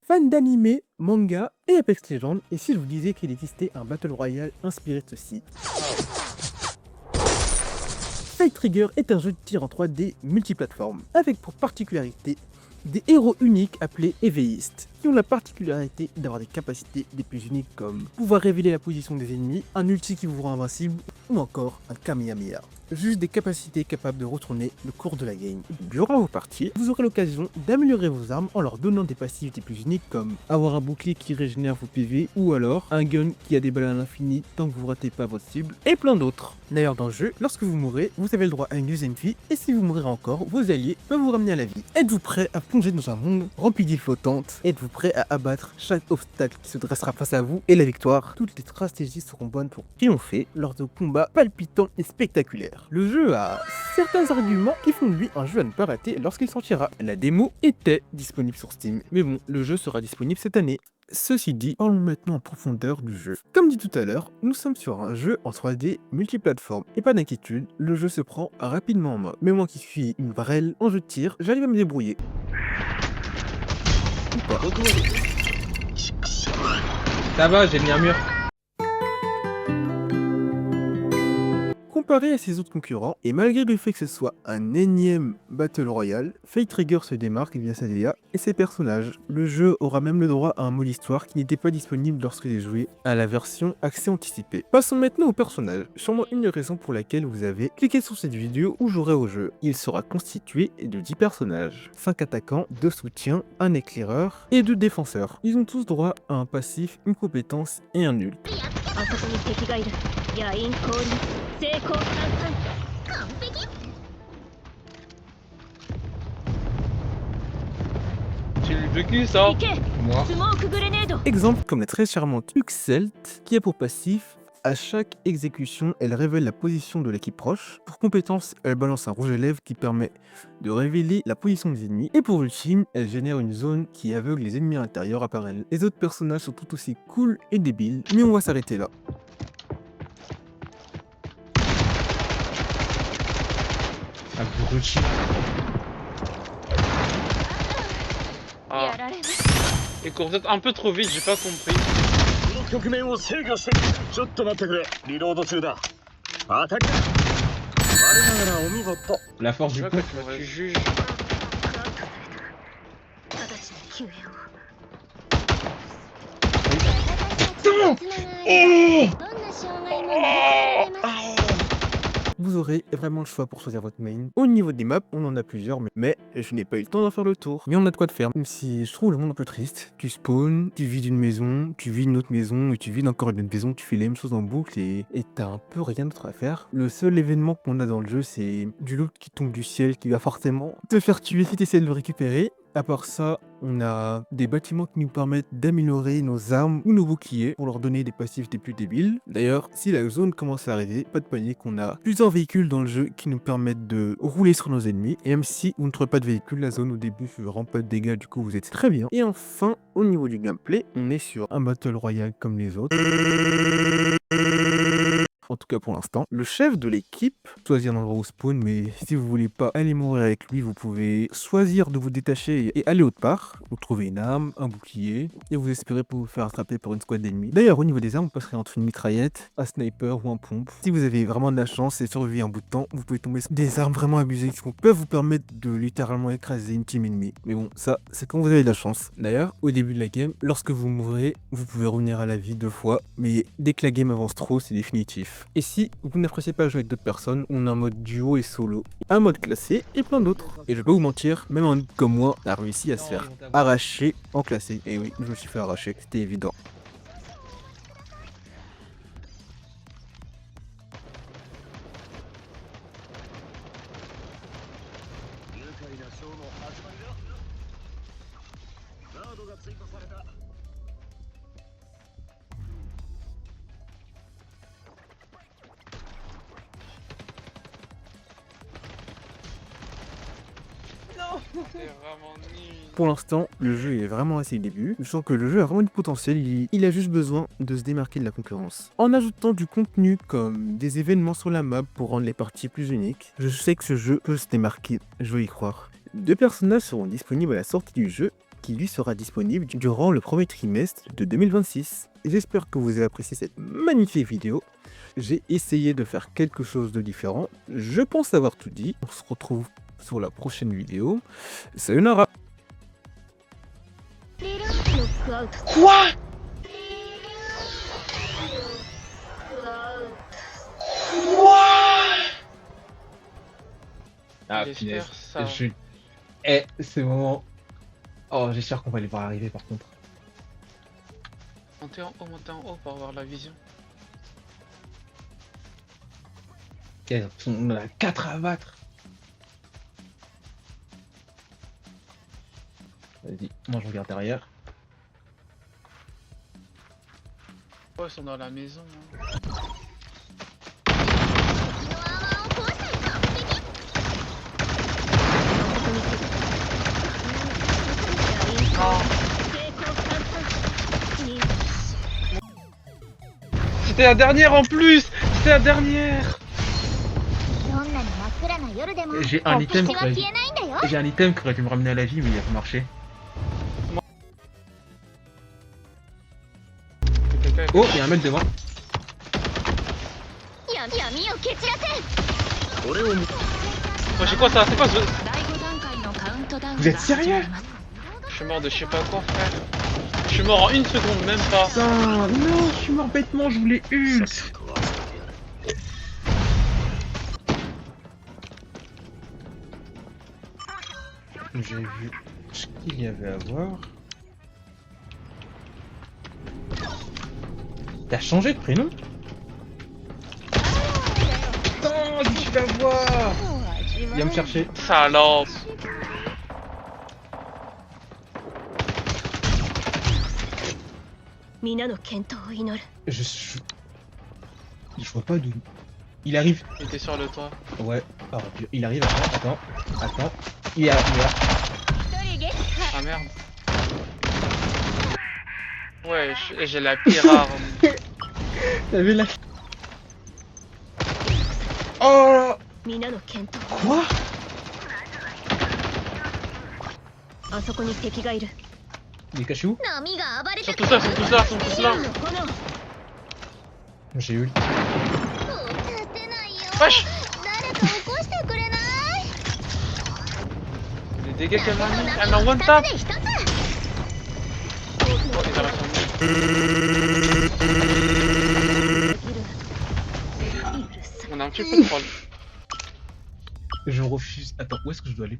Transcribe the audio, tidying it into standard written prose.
fan d'anime, manga et Apex Legends, et si je vous disais qu'il existait un Battle Royale inspiré de ceci? Fate Trigger est un jeu de tir en 3D multiplateforme, avec pour particularité des héros uniques appelés éveillistes, qui ont la particularité d'avoir des capacités des plus uniques comme pouvoir révéler la position des ennemis, un ulti qui vous rend invincible, ou encore un Kamehameha. Juste des capacités capables de retourner le cours de la game. Durant vos parties, vous aurez l'occasion d'améliorer vos armes en leur donnant des passifs des plus uniques comme avoir un bouclier qui régénère vos PV ou alors un gun qui a des balles à l'infini tant que vous ratez pas votre cible et plein d'autres. D'ailleurs dans le jeu, lorsque vous mourrez, vous avez le droit à une deuxième vie et si vous mourrez encore, vos alliés peuvent vous ramener à la vie. Êtes-vous prêt à plonger dans un monde rempli d'îles flottantes? Êtes-vous prêt à abattre chaque obstacle qui se dressera face à vous et la victoire? Toutes les stratégies seront bonnes pour triompher lors de combats palpitants et spectaculaires. Le jeu a certains arguments qui font de lui un jeu à ne pas rater lorsqu'il sortira. La démo était disponible sur Steam, mais bon, le jeu sera disponible cette année. Ceci dit, parlons maintenant en profondeur du jeu. Comme dit tout à l'heure, nous sommes sur un jeu en 3D multiplateforme. Et pas d'inquiétude, le jeu se prend rapidement en main. Mais moi qui suis une vrelle en jeu de tir, j'arrive à me débrouiller. Ou pas. Ça va, j'ai mis un mur. Comparé à ses autres concurrents, et malgré le fait que ce soit un énième Battle Royale, Fate Trigger se démarque via sa DA et ses personnages. Le jeu aura même le droit à un mode histoire qui n'était pas disponible lorsque j'ai joué à la version accès anticipé. Passons maintenant aux personnages, sûrement une raison pour laquelle vous avez cliqué sur cette vidéo où jouerez au jeu. Il sera constitué de 10 personnages, 5 attaquants, 2 soutiens, un éclaireur et 2 défenseurs. Ils ont tous droit à un passif, une compétence et un ult. あそこに敵がいる。野因降臨。成功完璧。 C'est le qui ça? 行け。 Moi. スモークグレネード。 Exemple comme la très charmante Uxelt qui a pour passif à chaque exécution, elle révèle la position de l'équipe proche. Pour compétence, elle balance un rouge à lèvres qui permet de révéler la position des ennemis. Et pour ultime, elle génère une zone qui aveugle les ennemis à l'intérieur à part elle. Les autres personnages sont tout aussi cool et débiles, mais on va s'arrêter là. Abruti. や Ah, られま il court peut-être un peu trop vite, j'ai pas compris. この局面を制御してちょっと待ってくれリロード中だアタック我ながらお見事 La force Tu du vois, quand coup. tu juges, 直ちに救援を。 Vous aurez vraiment le choix pour choisir votre main. Au niveau des maps, on en a plusieurs, mais je n'ai pas eu le temps d'en faire le tour. Mais on a de quoi de faire. Même si je trouve le monde un peu triste. Tu spawns, tu vides une maison, tu vides une autre maison, et tu vides encore une autre maison, tu fais les mêmes choses en boucle et t'as un peu rien d'autre à faire. Le seul événement qu'on a dans le jeu, c'est du loot qui tombe du ciel, qui va forcément te faire tuer si tu essaies de le récupérer. À part ça, on a des bâtiments qui nous permettent d'améliorer nos armes ou nos boucliers pour leur donner des passifs des plus débiles. D'ailleurs, si la zone commence à arriver, pas de panique, on a plusieurs véhicules dans le jeu qui nous permettent de rouler sur nos ennemis. Et même si vous ne trouvez pas de véhicule, la zone au début fait vraiment pas de dégâts, du coup vous êtes très bien. Et enfin, au niveau du gameplay, on est sur un Battle Royale comme les autres. En tout cas pour l'instant. Le chef de l'équipe choisit un endroit où spawn, mais si vous voulez pas aller mourir avec lui, vous pouvez choisir de vous détacher et aller autre part. Vous trouvez une arme, un bouclier, et vous espérez pour vous faire attraper par une squad d'ennemis. D'ailleurs, au niveau des armes, vous passerez entre une mitraillette, un sniper ou un pompe. Si vous avez vraiment de la chance et survivez un bout de temps, vous pouvez tomber sur des armes vraiment abusées qui peuvent vous permettre de littéralement écraser une team ennemie. Mais bon, ça, c'est quand vous avez de la chance. D'ailleurs, au début de la game, lorsque vous mourrez, vous pouvez revenir à la vie 2 fois, mais dès que la game avance trop, c'est définitif. Et si vous n'appréciez pas jouer avec d'autres personnes, on a un mode duo et solo, un mode classé et plein d'autres. Et je vais pas vous mentir, même un noob comme moi a réussi à se faire arracher en classé. Et oui, je me suis fait arracher, c'était évident. c'est vraiment nul. Pour l'instant, le jeu est vraiment à ses débuts. Je sens que le jeu a vraiment du potentiel, il a juste besoin de se démarquer de la concurrence. En ajoutant du contenu comme des événements sur la map pour rendre les parties plus uniques, je sais que ce jeu peut se démarquer, je veux y croire. 2 personnages seront disponibles à la sortie du jeu, qui lui sera disponible durant le premier trimestre de 2026. J'espère que vous avez apprécié cette magnifique vidéo. J'ai essayé de faire quelque chose de différent. Je pense avoir tout dit. On se retrouve sur la prochaine vidéo. Sayonara. ノックアウト Quoi? Ah, J'espère punaise. ça. C'est le moment. Oh, j'espère qu'on va les voir arriver par contre. Montez en haut pour avoir la vision. Ok, on en a 4 à battre. Vas-y, moi je regarde derrière. Oh, ils sont dans la maison. Hein. 敵のアーマーを壊したいか敵に Non, 成功簡単に c'était la dernière en plus. C'était la dernière. どんなに真っ暗な夜でも J'ai un item 星 qui は aurait... 消えないんだよ J'ai un item qui aurait dû me ramener à la vie, mais il a pas marché. Oh, il y a un mec devant. 闇を蹴散らせ 俺を見 Oh, c'est quoi ça? C'est quoi ce... 第5段階のカウントダウン Vous êtes sérieux? Je suis mort de je sais pas quoi, frère. Je suis mort en 1 seconde, même pas. Putain, non, je suis mort bêtement, je voulais ult. さっさとは J'ai vu ce qu'il y avait à voir. T'as changé de prénom? Putain, je suis la voir. Viens me chercher. Salope. Je vois pas d'où. Il arrive. Il était sur le toit. Ouais. Oh, il arrive. Attends. Il est là. Ah merde. Ouais, j'ai la pire arme. T'avais la. Oh. Quoi? あそこに敵がいる Il est caché où? 波が暴れ Ils て sont tous là, ils sont tous là, ils sont tous là. 炎 J'ai eu. 立てないよ Wesh. 誰か起こしてくれない Les dégâts qu'elle m'a mis, 波 elle m'a one 2 tap. つで1つ Oh, il est dans la chambre. うるさい On a un petit peu de troll. Je refuse. Attends, où est-ce que je dois aller?